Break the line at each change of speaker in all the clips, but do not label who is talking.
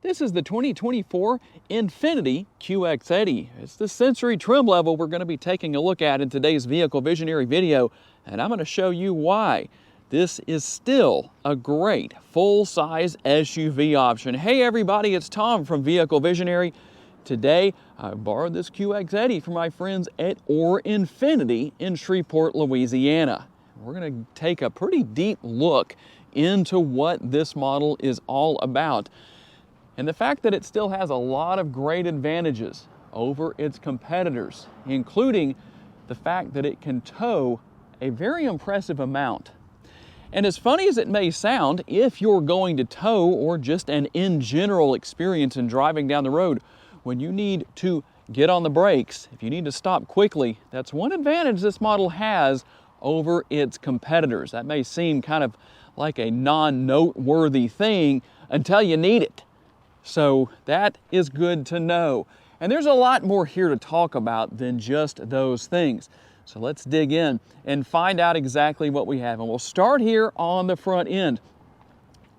This is the 2024 Infiniti QX80. It's the Sensory trim level we're going to be taking a look at in today's Vehicle Visionary video, and I'm going to show you why this is still a great full-size SUV option. Hey everybody, it's Tom from Vehicle Visionary. Today, I borrowed this QX80 from my friends at Infiniti in Shreveport, Louisiana. We're going to take a pretty deep look into what this model is all about. And the fact that it still has a lot of great advantages over its competitors, including the fact that it can tow a very impressive amount. And as funny as it may sound, if you're going to tow or just an in general experience in driving down the road, when you need to get on the brakes, if you need to stop quickly, that's one advantage this model has over its competitors. That may seem kind of like a non-noteworthy thing until you need it. So that is good to know. And there's a lot more here to talk about than just those things. So let's dig in and find out exactly what we have. And we'll start here on the front end.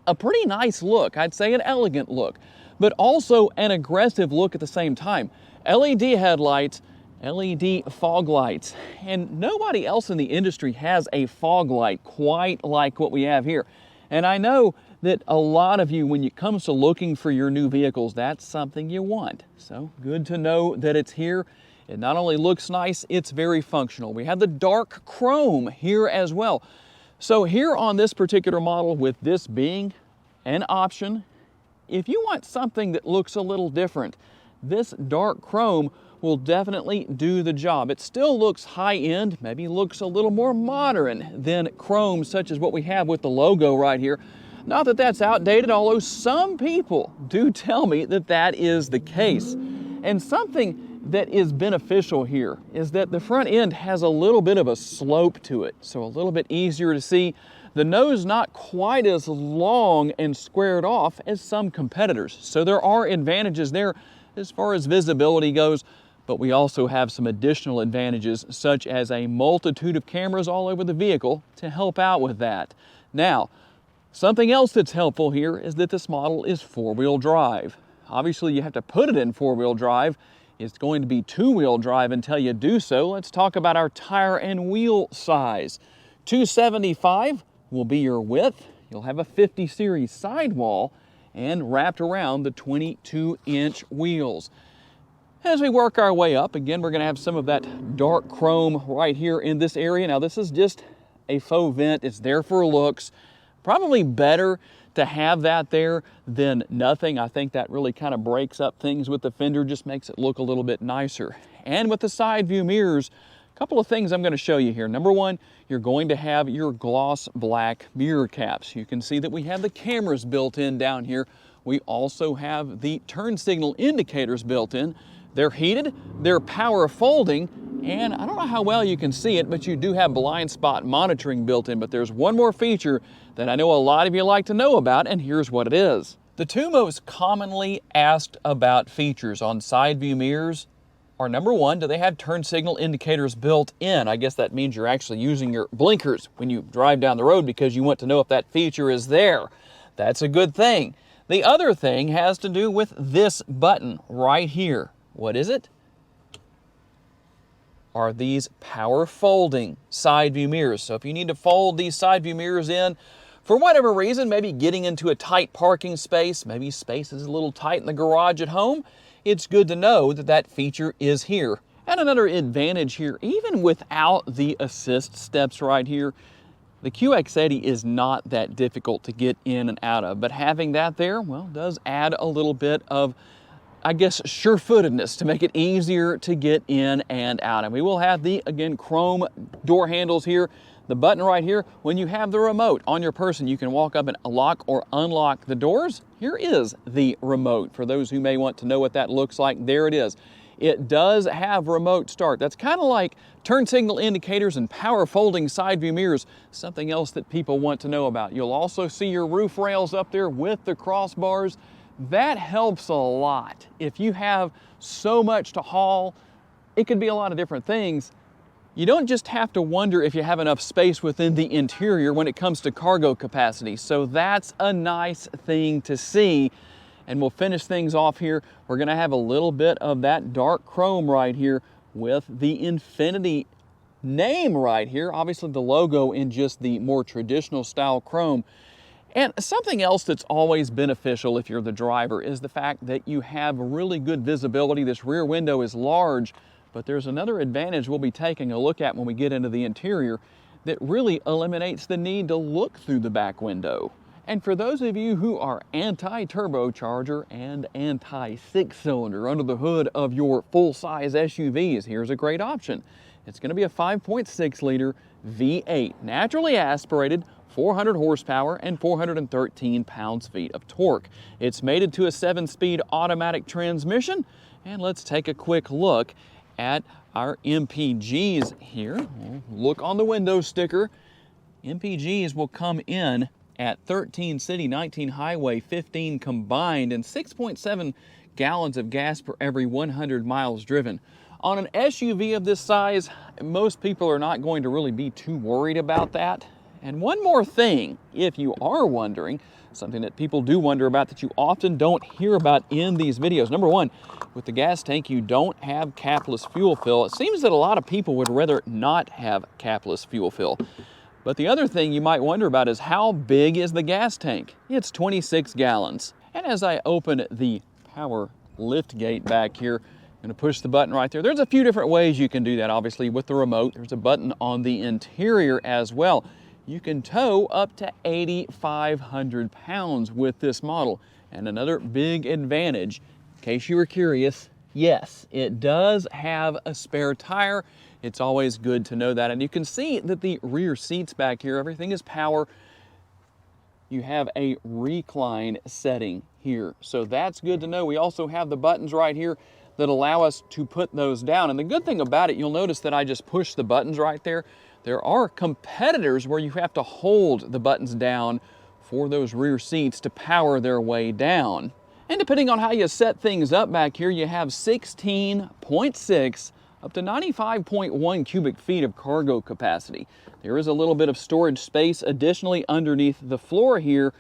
A pretty nice look, I'd say an elegant look, but also an aggressive look at the same time. LED headlights, LED fog lights, and nobody else in the industry has a fog light quite like what we have here. And I know that a lot of you, when it comes to looking for your new vehicles, that's something you want. So good to know that it's here. It not only looks nice, it's very functional. We have the dark chrome here as well. So here on this particular model, with this being an option, if you want something that looks a little different, this dark chrome will definitely do the job. It still looks high-end, maybe looks a little more modern than chrome such as what we have with the logo right here. Not that that's outdated, although some people do tell me that that is the case. And something that is beneficial here is that the front end has a little bit of a slope to it, so a little bit easier to see. The nose not quite as long and squared off as some competitors. So there are advantages there as far as visibility goes, but we also have some additional advantages such as a multitude of cameras all over the vehicle to help out with that. Now, something else that's helpful here is that this model is four-wheel drive. Obviously, you have to put it in four-wheel drive. It's going to be two-wheel drive until you do so. Let's talk about our tire and wheel size. 275 will be your width. You'll have a 50 series sidewall and wrapped around the 22-inch wheels. As we work our way up, again, we're going to have some of that dark chrome right here in this area. Now, this is just a faux vent. It's there for looks. Probably better to have that there than nothing. I think that really kind of breaks up things with the fender, just makes it look a little bit nicer. And with the side view mirrors, a couple of things I'm going to show you here. Number one, you're going to have your gloss black mirror caps. You can see that we have the cameras built in down here. We also have the turn signal indicators built in. They're heated, they're power folding, and I don't know how well you can see it, but you do have blind spot monitoring built in. But there's one more feature that I know a lot of you like to know about, and here's what it is. The two most commonly asked about features on side view mirrors are, number one, do they have turn signal indicators built in? I guess that means you're actually using your blinkers when you drive down the road because you want to know if that feature is there. That's a good thing. The other thing has to do with this button right here. What is it? Are these power folding side view mirrors. So if you need to fold these side view mirrors in for whatever reason, maybe getting into a tight parking space, maybe space is a little tight in the garage at home, it's good to know that that feature is here. And another advantage here, even without the assist steps right here, the QX80 is not that difficult to get in and out of. But having that there, well, does add a little bit of, I guess, sure-footedness to make it easier to get in and out. And we will have the, again, chrome door handles here. The button right here, when you have the remote on your person, you can walk up and lock or unlock the doors. Here is the remote. For those who may want to know what that looks like, there it is. It does have remote start. That's kind of like turn signal indicators and power folding side view mirrors, something else that people want to know about. You'll also see your roof rails up there with the crossbars. That helps a lot. If you have so much to haul, it could be a lot of different things. You don't just have to wonder if you have enough space within the interior when it comes to cargo capacity. So that's a nice thing to see. And we'll finish things off here. We're gonna have a little bit of that dark chrome right here with the Infiniti name right here. Obviously the logo in just the more traditional style chrome. And something else that's always beneficial if you're the driver is the fact that you have really good visibility. This rear window is large, but there's another advantage we'll be taking a look at when we get into the interior that really eliminates the need to look through the back window. And for those of you who are anti-turbocharger and anti-six-cylinder under the hood of your full-size SUVs, here's a great option. It's going to be a 5.6-liter V8, naturally aspirated, 400 horsepower and 413 pounds-feet of torque. It's mated to a 7-speed automatic transmission. And let's take a quick look at our MPGs here. Look on the window sticker. MPGs will come in at 13 city, 19 highway, 15 combined, and 6.7 gallons of gas per every 100 miles driven. On an SUV of this size, most people are not going to really be too worried about that. And one more thing, if you are wondering, something that people do wonder about that you often don't hear about in these videos. Number one, with the gas tank, you don't have capless fuel fill. It seems that a lot of people would rather not have capless fuel fill. But the other thing you might wonder about is how big is the gas tank? It's 26 gallons. And as I open the power lift gate back here, I'm gonna push the button right there. There's a few different ways you can do that, obviously, with the remote. There's a button on the interior as well. You can tow up to 8,500 pounds with this model. And another big advantage, in case you were curious, yes, it does have a spare tire. It's always good to know that. And you can see that the rear seats back here, everything is power. You have a recline setting here. So that's good to know. We also have the buttons right here that allow us to put those down. And the good thing about it, you'll notice that I just pushed the buttons right there. There are competitors where you have to hold the buttons down for those rear seats to power their way down. And depending on how you set things up back here, you have 16.6 up to 95.1 cubic feet of cargo capacity. There is a little bit of storage space additionally underneath the floor here,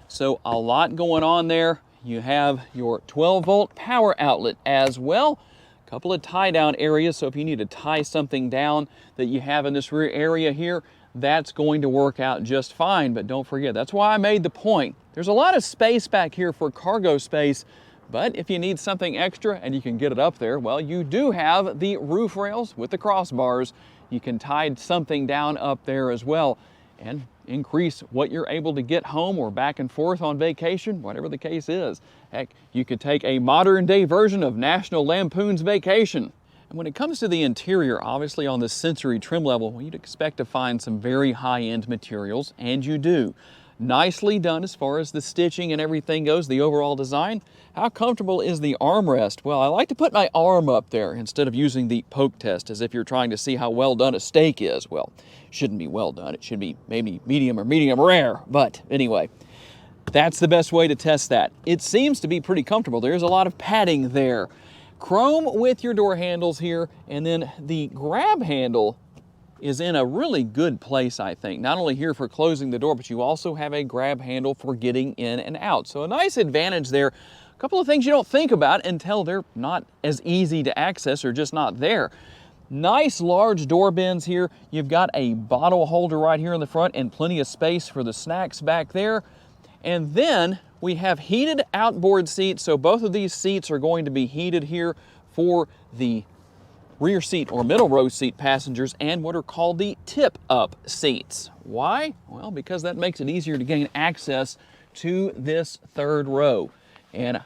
so a lot going on there. You have your 12-volt power outlet as well. A couple of tie-down areas, so if you need to tie something down that you have in this rear area here, that's going to work out just fine. But don't forget, that's why I made the point. There's a lot of space back here for cargo space, but if you need something extra and you can get it up there, well, you do have the roof rails with the crossbars. You can tie something down up there as well and increase what you're able to get home or back and forth on vacation, whatever the case is. Heck, you could take a modern day version of National Lampoon's Vacation. And when it comes to the interior, obviously on the Sensory trim level, well, you'd expect to find some very high-end materials, and you do. Nicely done as far as the stitching and everything goes, the overall design. How comfortable is the armrest? Well, I like to put my arm up there instead of using the poke test as if you're trying to see how well done a steak is. Well, it shouldn't be well done. It should be maybe medium or medium rare. But anyway, that's the best way to test that. It seems to be pretty comfortable. There's a lot of padding there. Chrome with your door handles here, and then the grab handle is in a really good place, I think. Not only here for closing the door, but you also have a grab handle for getting in and out. So a nice advantage there. A couple of things you don't think about until they're not as easy to access or just not there. Nice large door bins here. You've got a bottle holder right here in the front and plenty of space for the snacks back there. And then we have heated outboard seats. So both of these seats are going to be heated here for the rear seat or middle row seat passengers and what are called the tip-up seats. Why? Well, because that makes it easier to gain access to this third row. And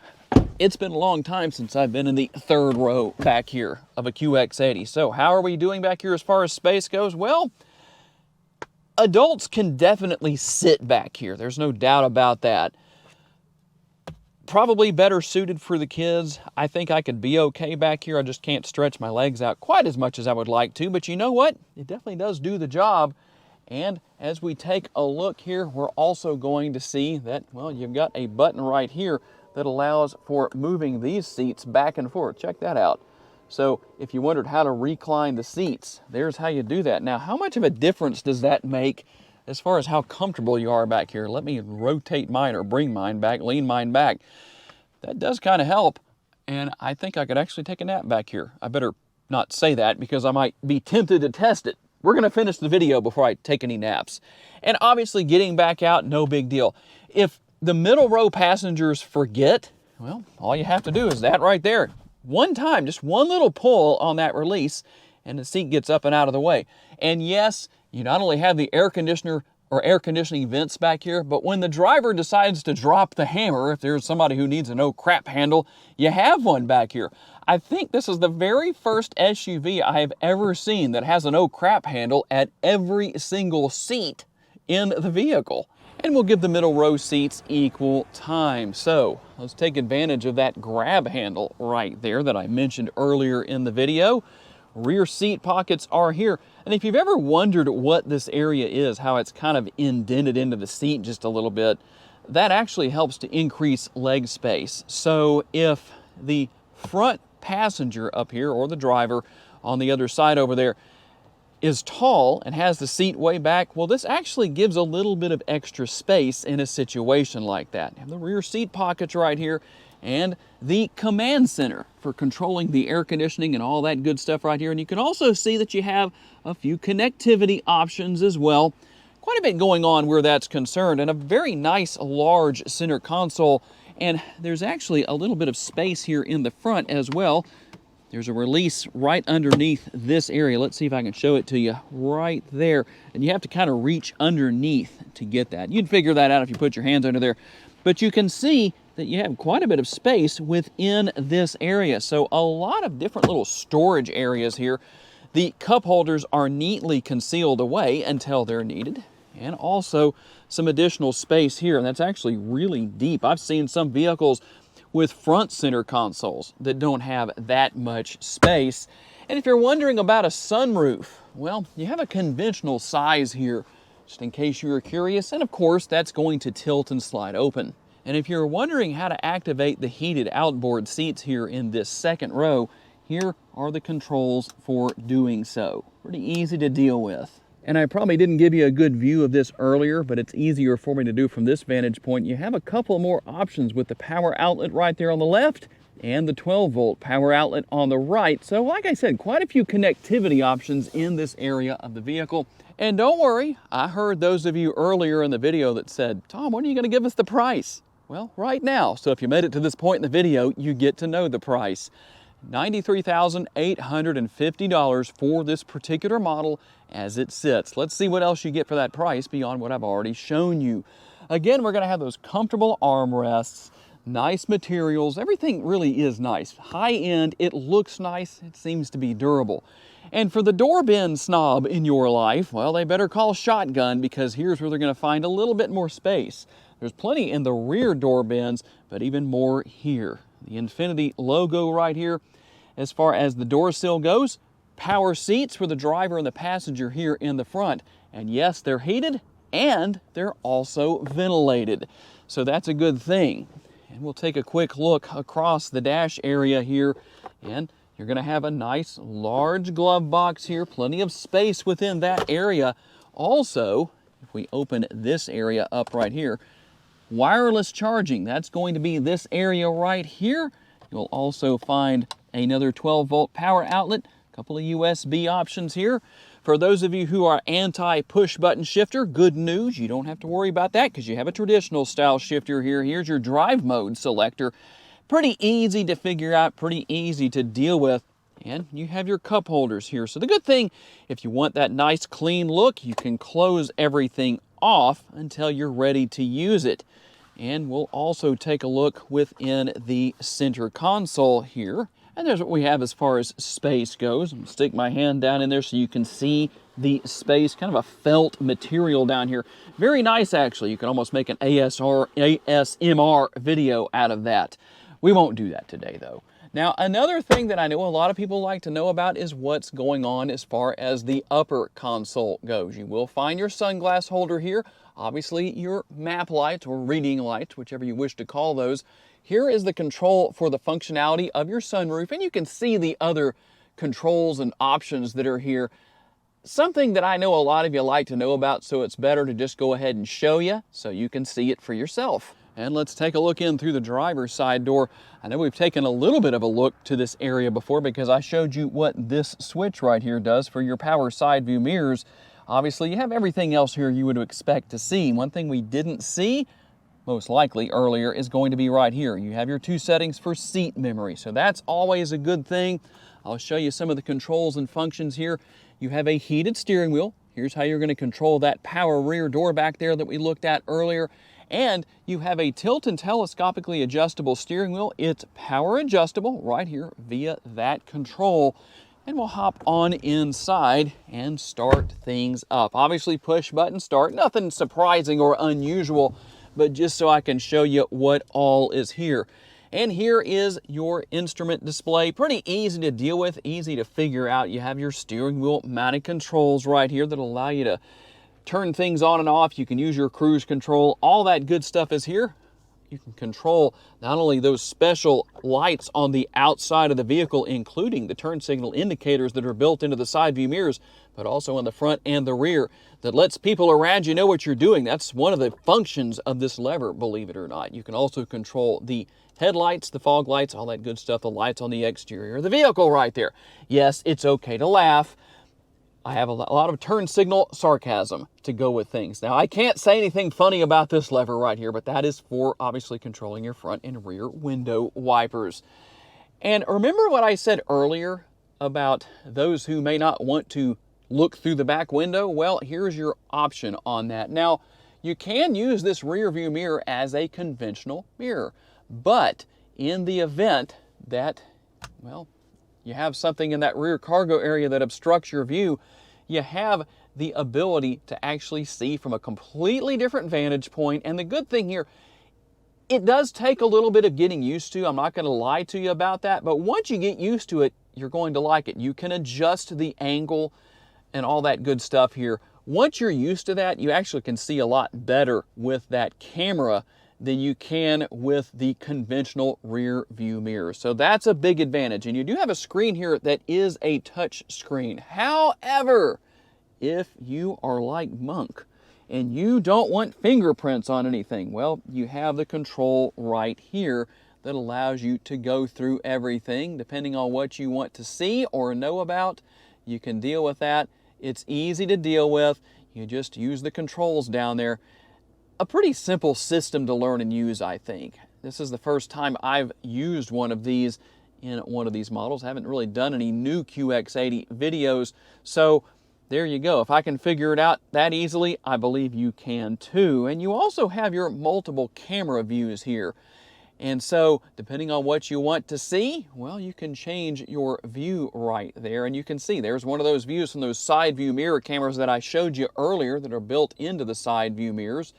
it's been a long time since I've been in the third row back here of a QX80. So how are we doing back here as far as space goes? Well, adults can definitely sit back here. There's no doubt about that. Probably better suited for the kids. I think I could be okay back here. I just can't stretch my legs out quite as much as I would like to, but you know what? It definitely does do the job. And as we take a look here, we're also going to see that, well, you've got a button right here that allows for moving these seats back and forth. Check that out. So if you wondered how to recline the seats, there's how you do that. Now, how much of a difference does that make as far as how comfortable you are back here? Let me rotate mine or bring mine back, lean mine back. that does kind of help. And I think I could actually take a nap back here. I better not say that because I might be tempted to test it. We're gonna finish the video before I take any naps. And obviously getting back out, no big deal. If the middle row passengers forget, well, all you have to do is that right there. One time, just one little pull on that release and the seat gets up and out of the way. And yes, you not only have the air conditioner or air conditioning vents back here, but when the driver decides to drop the hammer, if there's somebody who needs a no crap handle, you have one back here. I think this is the very first SUV I have ever seen that has a no crap handle at every single seat in the vehicle. And we'll give the middle row seats equal time. So let's take advantage of that grab handle right there that I mentioned earlier in the video. Rear seat pockets are here. And if you've ever wondered what this area is, how it's kind of indented into the seat just a little bit, that actually helps to increase leg space. So if the front passenger up here, or the driver on the other side over there, is tall and has the seat way back, well, this actually gives a little bit of extra space in a situation like that. You have the rear seat pockets right here and the command center for controlling the air conditioning and all that good stuff right here. And you can also see that you have a few connectivity options as well. Quite a bit going on where that's concerned, and a very nice large center console. And there's actually a little bit of space here in the front as well. There's a release right underneath this area. Let's see if I can show it to you right there. And you have to kind of reach underneath to get that. You'd figure that out if you put your hands under there. But you can see that you have quite a bit of space within this area. So a lot of different little storage areas here. The cup holders are neatly concealed away until they're needed. And also some additional space here. And that's actually really deep. I've seen some vehicles with front center consoles that don't have that much space. And if you're wondering about a sunroof, well, you have a conventional size here, just in case you were curious. And of course, that's going to tilt and slide open. And if you're wondering how to activate the heated outboard seats here in this second row, here are the controls for doing so. Pretty easy to deal with. And I probably didn't give you a good view of this earlier, but it's easier for me to do from this vantage point. You have a couple more options with the power outlet right there on the left and the 12-volt power outlet on the right. So like I said, quite a few connectivity options in this area of the vehicle. And don't worry, I heard those of you earlier in the video that said, Tom, when are you going to give us the price? Well, right now. So if you made it to this point in the video, you get to know the price. $93,850 for this particular model as it sits. Let's see what else you get for that price beyond what I've already shown you. Again, we're going to have those comfortable armrests, nice materials. Everything really is nice. High end, it looks nice, it seems to be durable. And for the door bin snob in your life, well, they better call Shotgun, because here's where they're going to find a little bit more space. There's plenty in the rear door bins, but even more here. The Infiniti logo right here. As far as the door sill goes, power seats for the driver and the passenger here in the front. And yes, they're heated and they're also ventilated. So that's a good thing. And we'll take a quick look across the dash area here. And you're going to have a nice large glove box here, plenty of space within that area. Also, if we open this area up right here, wireless charging, that's going to be this area right here. You'll also find another 12-volt power outlet, a couple of USB options here. For those of you who are anti-push button shifter, good news, you don't have to worry about that because you have a traditional style shifter here. Here's your drive mode selector. Pretty easy to figure out, pretty easy to deal with. And you have your cup holders here. So the good thing, if you want that nice clean look, you can close everything off until you're ready to use it. And we'll also take a look within the center console here. And there's what we have as far as space goes. I'm gonna stick my hand down in there so you can see the space, kind of a felt material down here. Very nice, actually. You can almost make an ASMR video out of that. We won't do that today, though. Now, another thing that I know a lot of people like to know about is what's going on as far as the upper console goes. You will find your sunglass holder here. Obviously, your map lights or reading lights, whichever you wish to call those. Here is the control for the functionality of your sunroof, and you can see the other controls and options that are here. Something that I know a lot of you like to know about, so it's better to just go ahead and show you so you can see it for yourself. And let's take a look in through the driver's side door. I know we've taken a little bit of a look to this area before because I showed you what this switch right here does for your power side view mirrors. Obviously, you have everything else here you would expect to see. One thing we didn't see, most likely earlier, is going to be right here. You have your 2 settings for seat memory, so that's always a good thing. I'll show you some of the controls and functions here. You have a heated steering wheel. Here's how you're going to control that power rear door back there that we looked at earlier. And you have a tilt and telescopically adjustable steering wheel. It's power adjustable right here via that control. And we'll hop on inside and start things up. Obviously push button start, nothing surprising or unusual, but just so I can show you what all is here. And here is your instrument display. Pretty easy to deal with, easy to figure out. You have your steering wheel mounted controls right here that allow you to turn things on and off. You can use your cruise control. All that good stuff is here. You can control not only those special lights on the outside of the vehicle, including the turn signal indicators that are built into the side view mirrors, but also in the front and the rear that lets people around you know what you're doing. That's one of the functions of this lever, believe it or not. You can also control the headlights, the fog lights, all that good stuff, the lights on the exterior of the vehicle right there. Yes, it's okay to laugh. I have a lot of turn signal sarcasm to go with things. Now, I can't say anything funny about this lever right here, but that is for obviously controlling your front and rear window wipers. And remember what I said earlier about those who may not want to look through the back window? Well, here's your option on that. Now, you can use this rear view mirror as a conventional mirror, but in the event that, well, you have something in that rear cargo area that obstructs your view, you have the ability to actually see from a completely different vantage point. And the good thing here, it does take a little bit of getting used to. I'm not going to lie to you about that, but once you get used to it, you're going to like it. You can adjust the angle and all that good stuff here. Once you're used to that, you actually can see a lot better with that camera than you can with the conventional rear view mirror. So that's a big advantage. And you do have a screen here that is a touch screen. However, if you are like Monk and you don't want fingerprints on anything, well, you have the control right here that allows you to go through everything depending on what you want to see or know about. You can deal with that. It's easy to deal with. You just use the controls down there. A pretty simple system to learn and use, I think. This is the first time I've used one of these in one of these models. I haven't really done any new QX80 videos, so there you go. If I can figure it out that easily, I believe you can too. And you also have your multiple camera views here. And so, depending on what you want to see, well, you can change your view right there. And you can see there's one of those views from those side view mirror cameras that I showed you earlier that are built into the side view mirrors.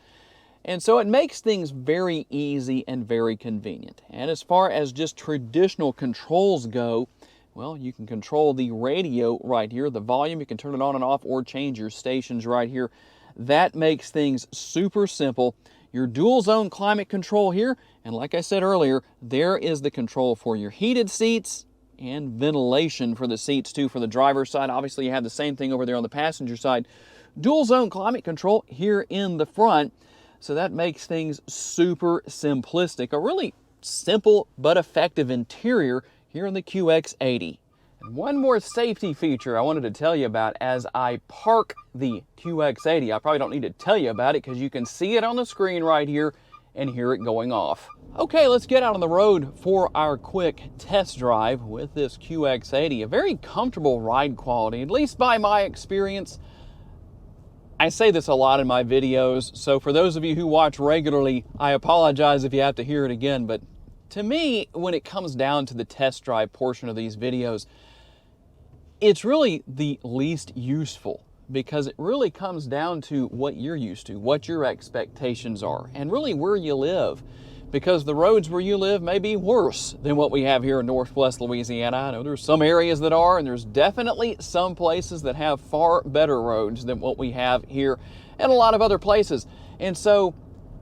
And so it makes things very easy and very convenient. And as far as just traditional controls go, well, you can control the radio right here, the volume. You can turn it on and off or change your stations right here. That makes things super simple. Your dual zone climate control here, and like I said earlier, there is the control for your heated seats and ventilation for the seats too for the driver's side. Obviously, you have the same thing over there on the passenger side. Dual zone climate control here in the front. So that makes things super simplistic. A really simple but effective interior here in the QX80. And one more safety feature I wanted to tell you about as I park the QX80. I probably don't need to tell you about it because you can see it on the screen right here and hear it going off. Okay, let's get out on the road for our quick test drive with this QX80. A very comfortable ride quality, at least by my experience. I say this a lot in my videos, so for those of you who watch regularly, I apologize if you have to hear it again, but to me, when it comes down to the test drive portion of these videos, it's really the least useful because it really comes down to what you're used to, what your expectations are, and really where you live. Because the roads where you live may be worse than what we have here in Northwest Louisiana. I know there's some areas that are, and there's definitely some places that have far better roads than what we have here and a lot of other places. And so,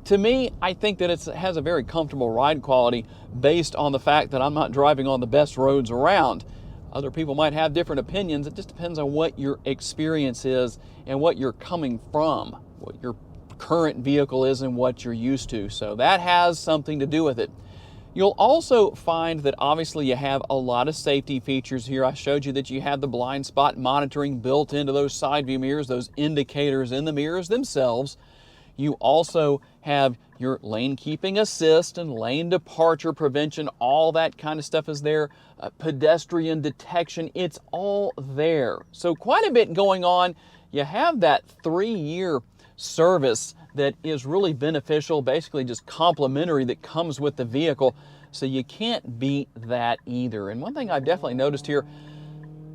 to me, I think that it has a very comfortable ride quality based on the fact that I'm not driving on the best roads around. Other people might have different opinions. It just depends on what your experience is and what you're coming from, what your current vehicle is and what you're used to. So that has something to do with it. You'll also find that obviously you have a lot of safety features here. I showed you that you have the blind spot monitoring built into those side view mirrors, those indicators in the mirrors themselves. You also have your lane keeping assist and lane departure prevention. All that kind of stuff is there. Pedestrian detection, it's all there. So quite a bit going on. You have that 3-year service that is really beneficial, basically just complimentary, that comes with the vehicle. So you can't beat that either. And one thing I've definitely noticed here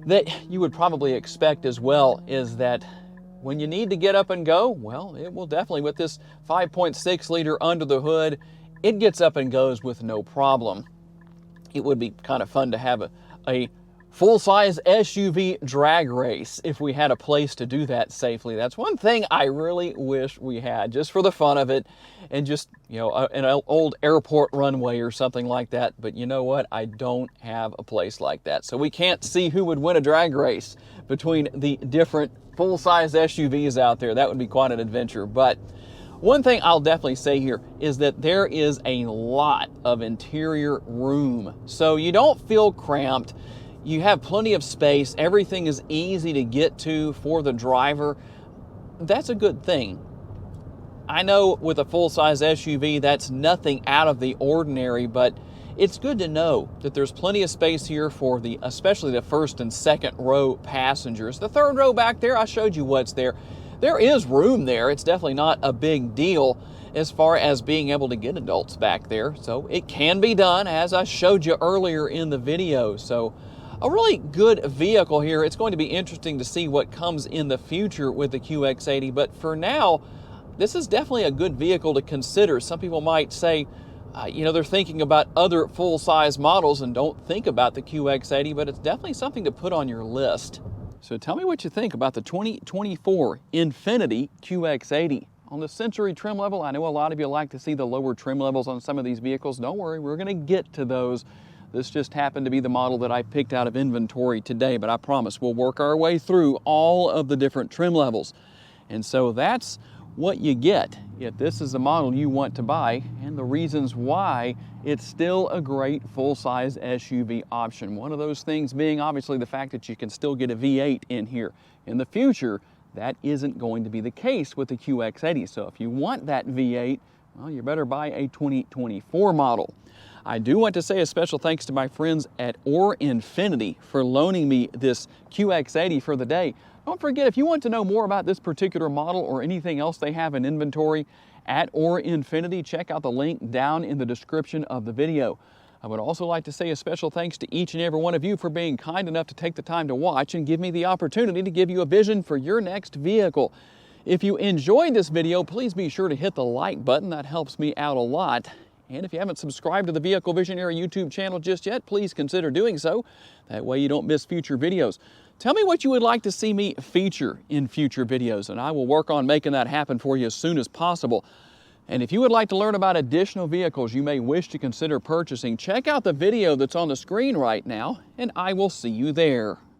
that you would probably expect as well is that when you need to get up and go, well, it will definitely, with this 5.6 liter under the hood, it gets up and goes with no problem. It would be kind of fun to have a full-size SUV drag race if we had a place to do that safely. That's one thing I really wish we had, just for the fun of it, and just, you know, an old airport runway or something like that. But you know what? I don't have a place like that. So we can't see who would win a drag race between the different full-size SUVs out there. That would be quite an adventure. But one thing I'll definitely say here is that there is a lot of interior room. So you don't feel cramped. You have plenty of space. Everything is easy to get to for the driver. That's a good thing. I know with a full-size SUV, that's nothing out of the ordinary, but it's good to know that there's plenty of space here for especially the first and second row passengers. The third row back there, I showed you what's there. There is room there. It's definitely not a big deal as far as being able to get adults back there. So it can be done, as I showed you earlier in the video. So a really good vehicle here. It's going to be interesting to see what comes in the future with the QX80, but for now, this is definitely a good vehicle to consider. Some people might say, you know, they're thinking about other full-size models and don't think about the QX80, but it's definitely something to put on your list. So tell me what you think about the 2024 Infiniti QX80. On the Sensory trim level, I know a lot of you like to see the lower trim levels on some of these vehicles. Don't worry, we're going to get to those. This just happened to be the model that I picked out of inventory today, but I promise we'll work our way through all of the different trim levels. And so that's what you get if this is the model you want to buy, and the reasons why it's still a great full-size SUV option. One of those things being obviously the fact that you can still get a V8 in here. In the future, that isn't going to be the case with the QX80. So if you want that V8, well, you better buy a 2024 model. I do want to say a special thanks to my friends at Infiniti for loaning me this QX80 for the day. Don't forget, if you want to know more about this particular model or anything else they have in inventory at Infiniti, check out the link down in the description of the video. I would also like to say a special thanks to each and every one of you for being kind enough to take the time to watch and give me the opportunity to give you a vision for your next vehicle. If you enjoyed this video, please be sure to hit the like button. That helps me out a lot. And if you haven't subscribed to the Vehicle Visionary YouTube channel just yet, please consider doing so. That way you don't miss future videos. Tell me what you would like to see me feature in future videos, and I will work on making that happen for you as soon as possible. And if you would like to learn about additional vehicles you may wish to consider purchasing, check out the video that's on the screen right now, and I will see you there.